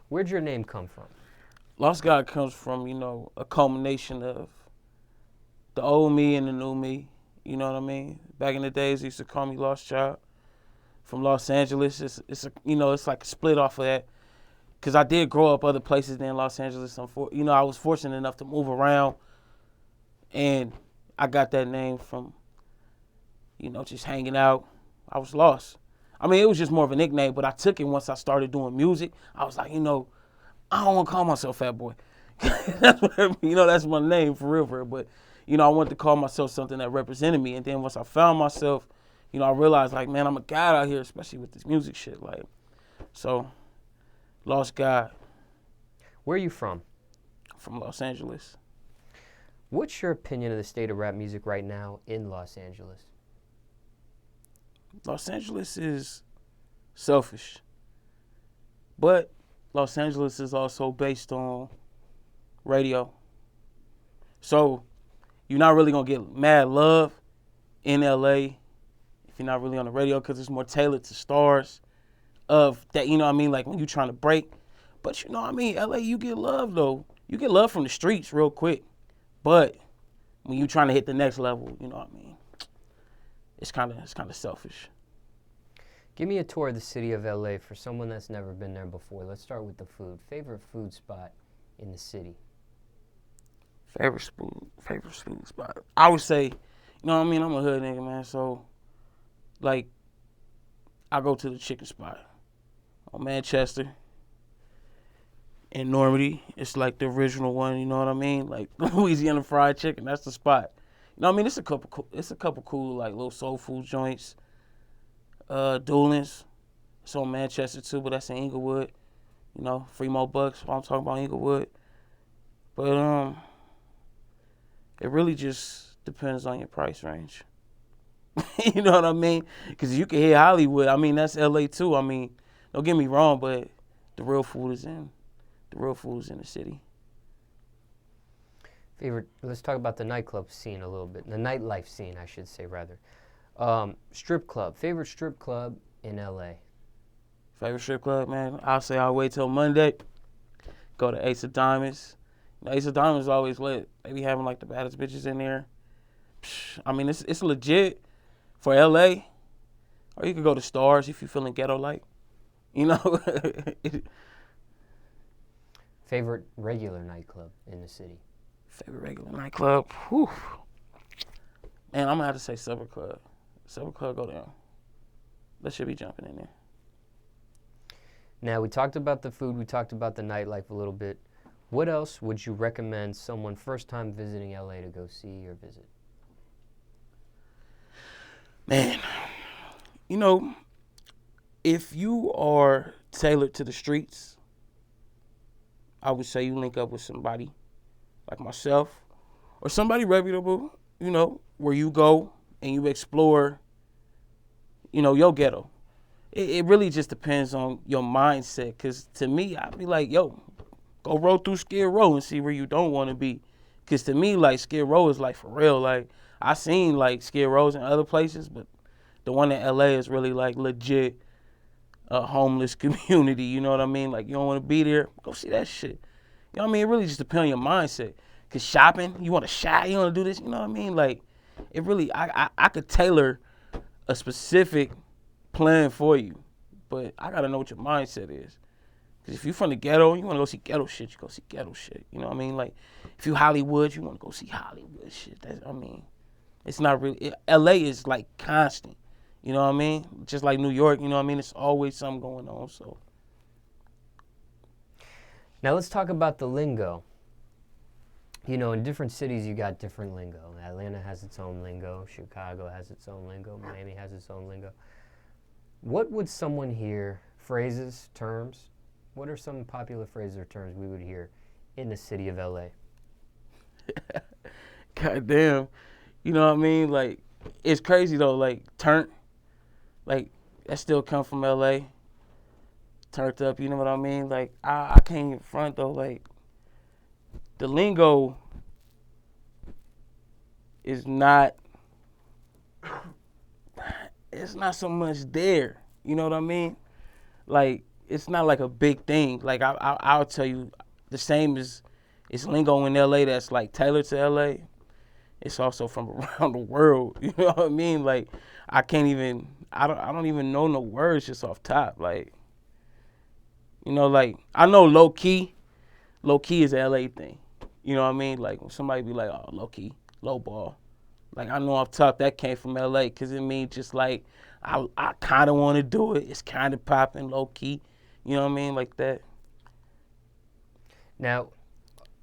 Where'd your name come from? Lost God comes from, a culmination of the old me and the new me. You know what I mean? Back in the days, they used to call me Lost Child from Los Angeles. It's like a split off of that. Because I did grow up other places than Los Angeles. I was fortunate enough to move around, and I got that name from, just hanging out. I was lost. I mean, it was just more of a nickname, but I took it once I started doing music. I was like, I don't want to call myself Fat Boy. That's my name for real. But, I wanted to call myself something that represented me. And then once I found myself, I realized, like, man, I'm a god out here, especially with this music shit. Like, so, Lost God. Where are you from? From Los Angeles. What's your opinion of the state of rap music right now in Los Angeles? Los Angeles is selfish. But Los Angeles is also based on radio. So you're not really going to get mad love in LA if you're not really on the radio, because it's more tailored to stars of that, like when you're trying to break. But LA, you get love though. You get love from the streets real quick. But when you're trying to hit the next level, it's kind of selfish. Give me a tour of the city of LA for someone that's never been there before. Let's start with the food. Favorite food spot in the city? Favorite food spot. I would say, I'm a hood nigga, man. So, like, I go to the chicken spot on Manchester in Normandy. It's like the original one, you know what I mean? Like Louisiana fried chicken. That's the spot. It's a couple cool like little soul food joints. Doolins. It's on Manchester too, but that's in Inglewood. Free bucks while I'm talking about Inglewood. But it really just depends on your price range. You know what I mean? Because you can hit Hollywood. That's LA too. Don't get me wrong, but the real food is in the city. Let's talk about the nightclub scene a little bit. The nightlife scene, I should say, rather. Strip club. Favorite strip club in LA? Favorite strip club, man? I'll say I'll wait till Monday. Go to Ace of Diamonds. Ace of Diamonds is always lit. They be having like the baddest bitches in there. It's legit for LA. Or you could go to Stars if you're feeling ghetto-like. Favorite regular nightclub in the city? Favorite regular nightclub? Whew. Man, I'm going to have to say Supper Club. Supper Club, go down. That should be jumping in there. Now, we talked about the food. We talked about the nightlife a little bit. What else would you recommend someone first time visiting LA to go see or visit? Man, if you are tailored to the streets, I would say you link up with somebody like myself or somebody reputable, where you go and you explore, your ghetto. It really just depends on your mindset. Because to me, I'd be like, yo, go roll through Skid Row and see where you don't want to be. Because to me, like, Skid Row is like for real. Like, I seen like Skid Rows in other places, but the one in LA is really like legit a homeless community. You know what I mean? Like, you don't want to be there, go see that shit. You know what I mean? It really just depends on your mindset. Because shopping, you want to shop, you want to do this, you know what I mean? Like, it really, I could tailor a specific plan for you, but I got to know what your mindset is. Because if you're from the ghetto, you want to go see ghetto shit, you go see ghetto shit. You know what I mean? Like, if you Hollywood, you want to go see Hollywood shit. It's not really, LA is like constant. You know what I mean? Just like New York, you know what I mean? It's always something going on, so. Now let's talk about the lingo. In different cities you got different lingo. Atlanta has its own lingo. Chicago has its own lingo. Miami has its own lingo. What would someone hear, phrases, terms? What are some popular phrases or terms we would hear in the city of LA? God damn. You know what I mean? Like, it's crazy though, like, turnt. Like, that still come from LA. Turned up, you know what I mean? Like, I can't even front though, like, the lingo is not, it's not so much there. You know what I mean? Like, it's not like a big thing. Like I'll tell you, the same as it's lingo in LA that's like tailored to LA. It's also from around the world. You know what I mean? Like I don't even know no words just off top. Like, you know, like I know low key is a LA thing. You know what I mean? Like when somebody be like, oh, low key, low ball. Like I know off top that came from LA because it means just like I kind of want to do it. It's kind of popping low key. You know what I mean? Like that. Now,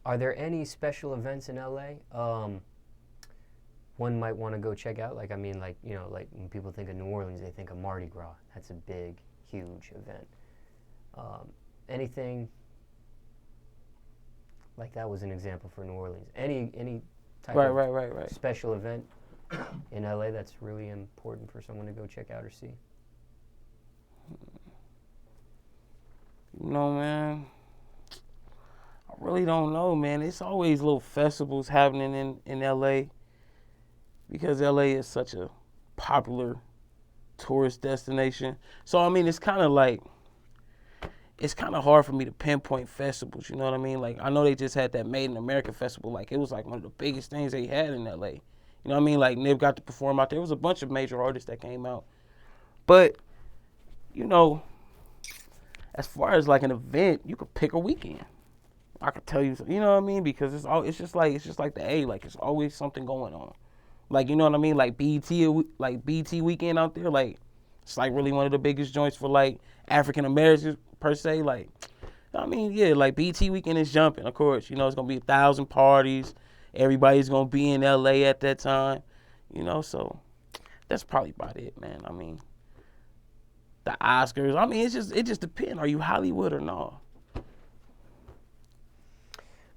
are there any special events in LA one might want to go check out? Like, I mean, like, you know, like when people think of New Orleans, they think of Mardi Gras. That's a big, huge event. Anything like that was an example for New Orleans. Any type of special event in LA that's really important for someone to go check out or see? You know, man, I really don't know, man. It's always little festivals happening in LA because LA is such a popular tourist destination. So, I mean, it's kind of hard for me to pinpoint festivals, you know what I mean? Like, I know they just had that Made in America festival. Like, it was like one of the biggest things they had in LA. You know what I mean? Like, Nip got to perform out there. There was a bunch of major artists that came out. But, you know, as far as like an event, you could pick a weekend. I could tell you, you know what I mean? Because it's just like the A, like it's always something going on. Like, you know what I mean? Like BT weekend out there, like it's like really one of the biggest joints for like African Americans per se. Like, I mean, yeah, like BT weekend is jumping, of course. You know, it's gonna be 1,000 parties. Everybody's gonna be in LA at that time. You know, so that's probably about it, man. I mean, the Oscars. I mean, it just depends. Are you Hollywood or no?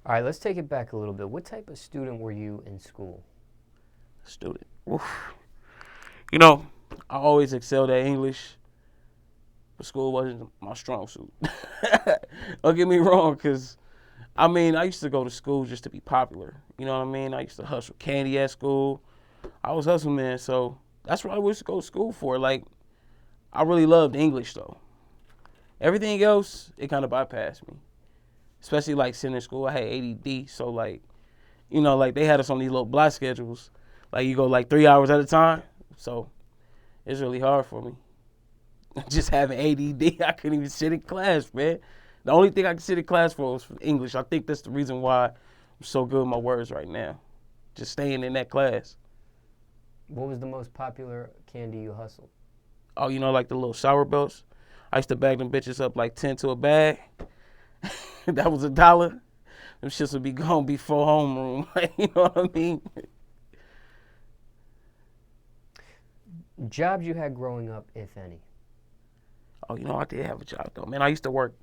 All right, let's take it back a little bit. What type of student were you in school? Student. Oof. You know, I always excelled at English, but school wasn't my strong suit. Don't get me wrong, because, I mean, I used to go to school just to be popular. You know what I mean? I used to hustle candy at school. I was hustling, man, so that's what I used to go to school for. Like, I really loved English, though. Everything else, it kind of bypassed me. Especially, like, sitting in school, I had ADD, so, like, you know, like, they had us on these little block schedules. Like, you go, like, 3 hours at a time, so it's really hard for me. Just having ADD, I couldn't even sit in class, man. The only thing I could sit in class for was for English. I think that's the reason why I'm so good with my words right now. Just staying in that class. What was the most popular candy you hustled? Oh, you know, like the little sour belts? I used to bag them bitches up like 10 to a bag. That was $1. Them shits would be gone before homeroom. You know what I mean? Jobs you had growing up, if any? Oh, you know, I did have a job though, man. I used to work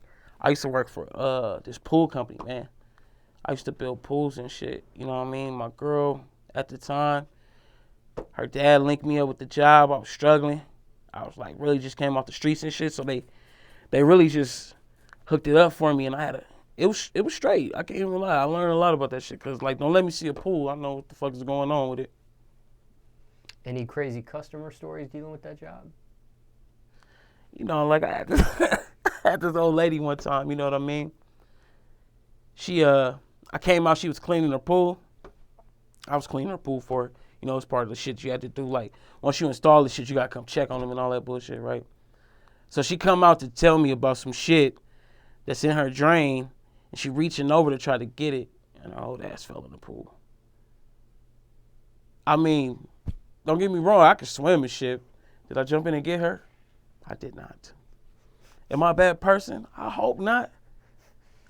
for this pool company, man. I used to build pools and shit. You know what I mean? My girl at the time, her dad linked me up with the job. I was struggling. I was like really just came off the streets and shit. So they really just hooked it up for me, and it was straight. I can't even lie. I learned a lot about that shit because like don't let me see a pool. I know what the fuck is going on with it. Any crazy customer stories dealing with that job? You know, like I had this old lady one time. You know what I mean? I came out. She was cleaning her pool. I was cleaning her pool for her. You know, it's part of the shit you had to do. Like once you install the shit, you gotta come check on them and all that bullshit, right? So she come out to tell me about some shit that's in her drain, and she reaching over to try to get it, and her old ass fell in the pool. I mean, don't get me wrong, I could swim and shit. Did I jump in and get her? I did not. Am I a bad person? I hope not.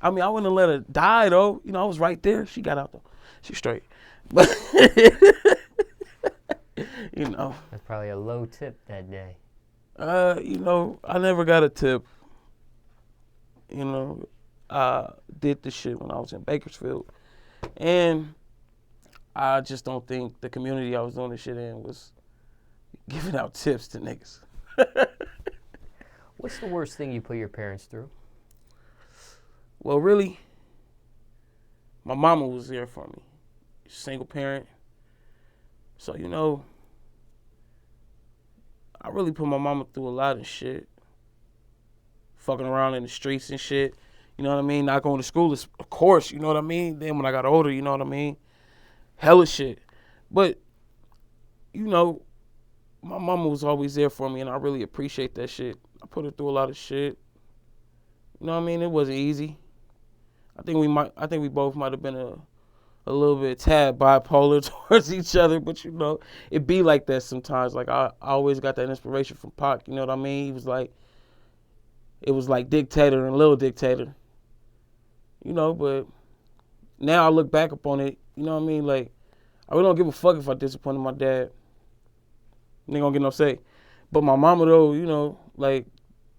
I mean, I wouldn't have let her die, though. You know, I was right there. She got out, though. She's straight. But, you know. That's probably a low tip that day. You know, I never got a tip. You know, I did this shit when I was in Bakersfield. And I just don't think the community I was doing this shit in was giving out tips to niggas. What's the worst thing you put your parents through? Well, really, my mama was there for me. Single parent. So, you know, I really put my mama through a lot of shit fucking around in the streets and shit. You know what I mean? Not going to school, of course, you know what I mean? Then when I got older, you know what I mean? Hella shit. But, you know, my mama was always there for me, and I really appreciate that shit. I put her through a lot of shit. You know what I mean? It wasn't easy. I think we both might have been a little bit tad bipolar towards each other, but you know, it be like that sometimes. Like I always got that inspiration from Pac, you know what I mean? It was like Dictator and Little Dictator. You know, but now I look back upon it, you know what I mean? Like, I really don't give a fuck if I disappointed my dad. They gonna get no say. But my mama though, you know, like,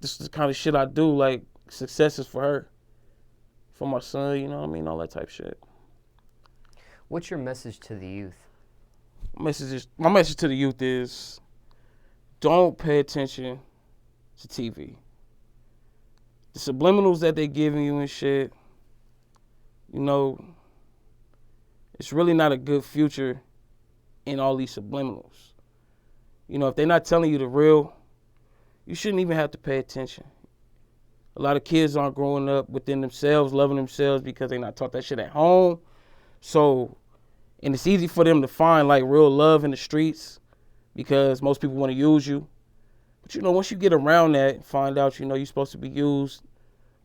this is the kind of shit I do, like, success is for her. For my son, you know what I mean? All that type shit. What's your message to the youth? My message to the youth is don't pay attention to TV. The subliminals that they giving you and shit, you know, it's really not a good future in all these subliminals. You know, if they're not telling you the real, you shouldn't even have to pay attention. A lot of kids aren't growing up within themselves, loving themselves because they're not taught that shit at home. So, and it's easy for them to find like real love in the streets because most people want to use you. But you know, once you get around that and find out, you know, you're supposed to be used,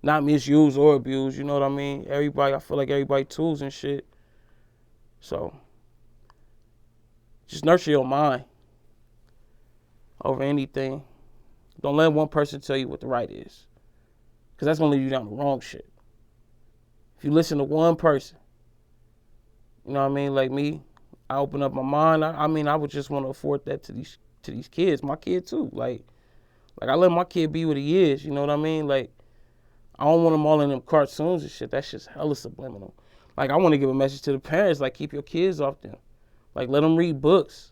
not misused or abused, you know what I mean? I feel like everybody tools and shit. So, just nurture your mind over anything. Don't let one person tell you what the right is. Because that's going to lead you down the wrong shit. If you listen to one person, you know what I mean, like me, I open up my mind. I mean, I would just want to afford that to these kids. My kid too. Like I let my kid be what he is, you know what I mean? Like, I don't want them all in them cartoons and shit. That's just hella subliminal. Like, I want to give a message to the parents, like, keep your kids off them. Like, let them read books.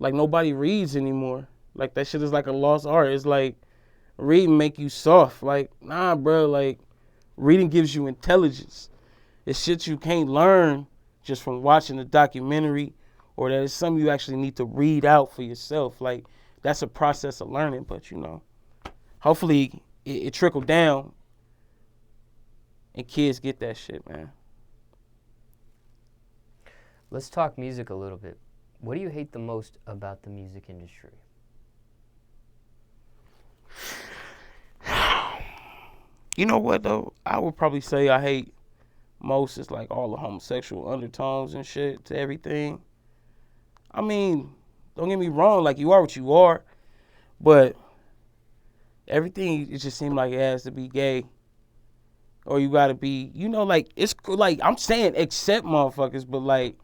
Like, nobody reads anymore. Like, that shit is like a lost art. It's like, reading make you soft. Like, nah, bro. Like, reading gives you intelligence. It's shit you can't learn just from watching a documentary, or that it's something you actually need to read out for yourself. Like, that's a process of learning. But, you know, hopefully it trickled down and kids get that shit, man. Let's talk music a little bit. What do you hate the most about the music industry? You know what, though? I would probably say I hate most is like all the homosexual undertones and shit to everything. I mean, don't get me wrong, like, you are what you are, but everything, it just seems like it has to be gay. Or you gotta be, you know, like, it's like, I'm saying accept motherfuckers, but like,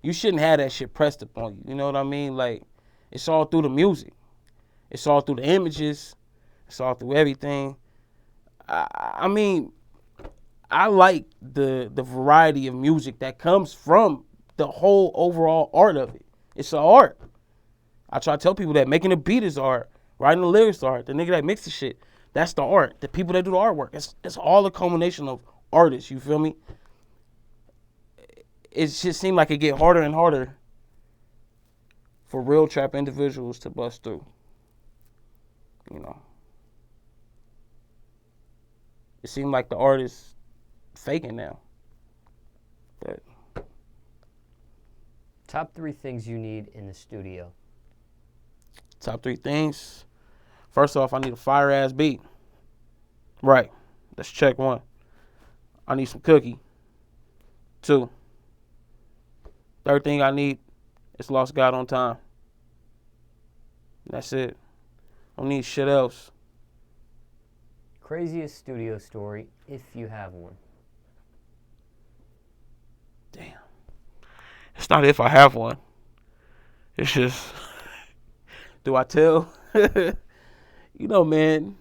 you shouldn't have that shit pressed upon you. You know what I mean? Like, it's all through the music. It's all through the images. It's all through everything. I mean, I like the variety of music that comes from the whole overall art of it. It's an art. I try to tell people that making a beat is art. Writing the lyrics is art. The nigga that mixes the shit, that's the art. The people that do the artwork, it's all a culmination of artists, you feel me? It just seemed like it get harder and harder for real trap individuals to bust through. You know. It seemed like the artists faking now. But Top 3 things you need in the studio. top 3 things. First off, I need a fire ass beat. Right. Let's check 1. I need some cookie. 2. Third thing I need is Lost God on time. That's it. I don't need shit else. Craziest studio story, if you have one. Damn. It's not if I have one. It's just, do I tell? You know, man,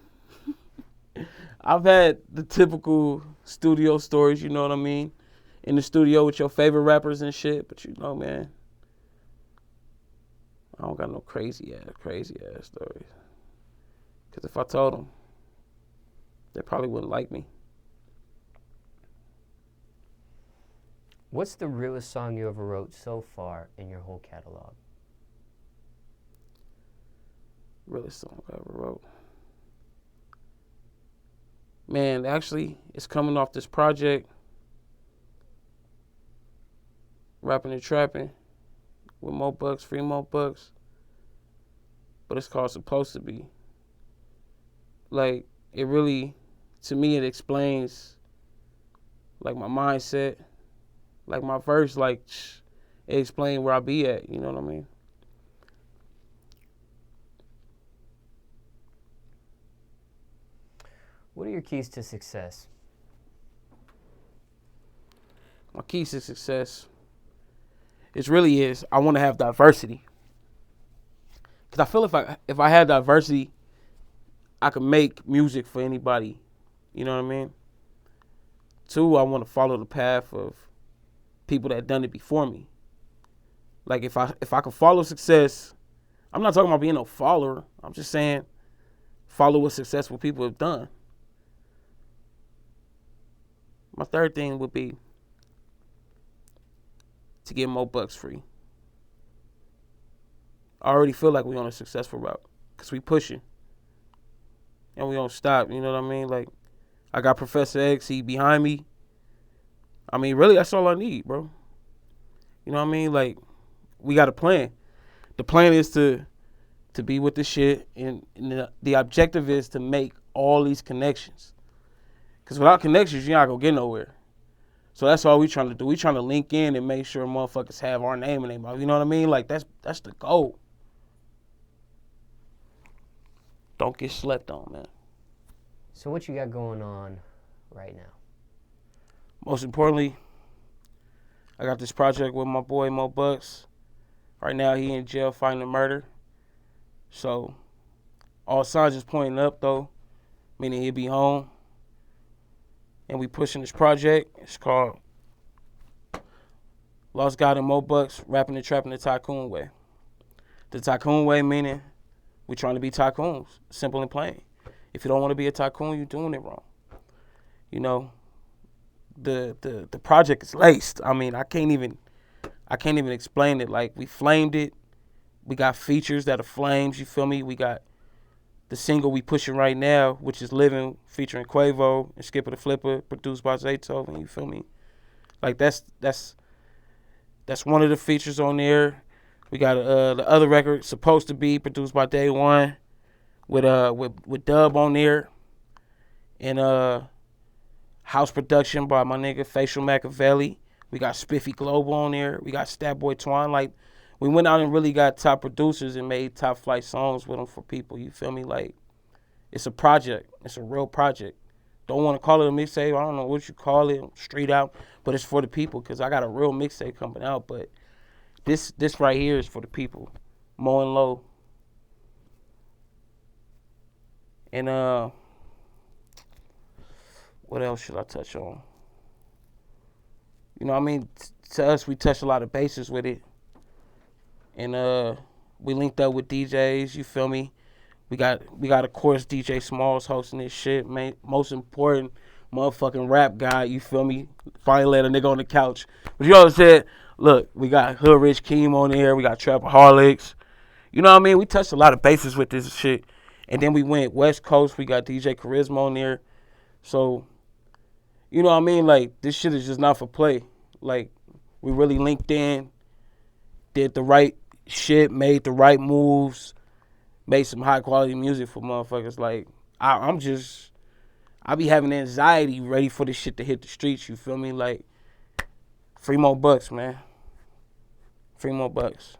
I've had the typical studio stories, you know what I mean? In the studio with your favorite rappers and shit, but you know, man, I don't got no crazy ass stories. Because if I told them, they probably wouldn't like me. What's the realest song you ever wrote so far in your whole catalog? Realest song I ever wrote. Man, actually, it's coming off this project, Rapp'n and Trapp'n, with Mo Bucks, free Mo Bucks. But it's called Supposed to Be. Like, it really, to me, it explains, like, my mindset. Like, my verse, like, it explains where I be at, you know what I mean? What are your keys to success? My keys to success, it really is, I want to have diversity. Because I feel if I had diversity, I could make music for anybody. You know what I mean? 2, I want to follow the path of people that done it before me. Like if I could follow success, I'm not talking about being a follower. I'm just saying follow what successful people have done. My 3rd thing would be to get Mo Bucks free. I already feel like we on a successful route because we pushing and we don't stop. You know what I mean? Like, I got Professor X, he behind me. I mean, really, that's all I need, bro. You know what I mean? Like, we got a plan. The plan is to be with the shit, and the objective is to make all these connections. Because without connections, you're not going to get nowhere. So that's all we trying to do. We trying to link in and make sure motherfuckers have our name in their mouth. You know what I mean? Like, that's the goal. Don't get slept on, man. So what you got going on right now? Most importantly, I got this project with my boy Mo Bucks. Right now, he in jail fighting a murder. So, all signs is pointing up, though, meaning he'll be home. And we pushing this project. It's called Lost God and Mo Bucks, Rapp'n and Trapp'n the Tycoon Way. The Tycoon Way meaning we trying to be tycoons, simple and plain. If you don't want to be a tycoon, you're doing it wrong. You know, the project is laced. I mean, I can't even explain it. Like, we flamed it. We got features that are flames, you feel me? We got the single we pushing right now, which is Livin, featuring Quavo and Skippa the Flippa, produced by Zaytoven, you feel me? Like, that's one of the features on there. We got the other record, Supposed to Be, produced by Day One, with Dub on there, and house production by my nigga Facial Machiavelli. We got Spiffy Global on there. We got Stat Boy Twine. Like, we went out and really got top producers and made top flight songs with them for people. You feel me? Like, it's a project. It's a real project. Don't want to call it a mixtape. I don't know what you call it, street out, but it's for the people because I got a real mixtape coming out. But this right here is for the people. Mo and Low. And what else should I touch on? You know what I mean? To us, we touched a lot of bases with it. And we linked up with DJs, you feel me? We got of course DJ Smallz hosting this shit, man. Most important motherfucking rap guy, you feel me? Finally let a nigga on the couch. But you know what I'm saying? Look, we got Hood Rich Keem on here, we got trap-a-holics. You know what I mean? We touched a lot of bases with this shit. And then we went West Coast, we got DJ Charisma on there. So, you know what I mean? Like, this shit is just not for play. Like, we really linked in, did the right shit, made the right moves, made some high quality music for motherfuckers. Like, I be having anxiety ready for this shit to hit the streets, you feel me? Like, free Mo Bucks, man. Free Mo Bucks.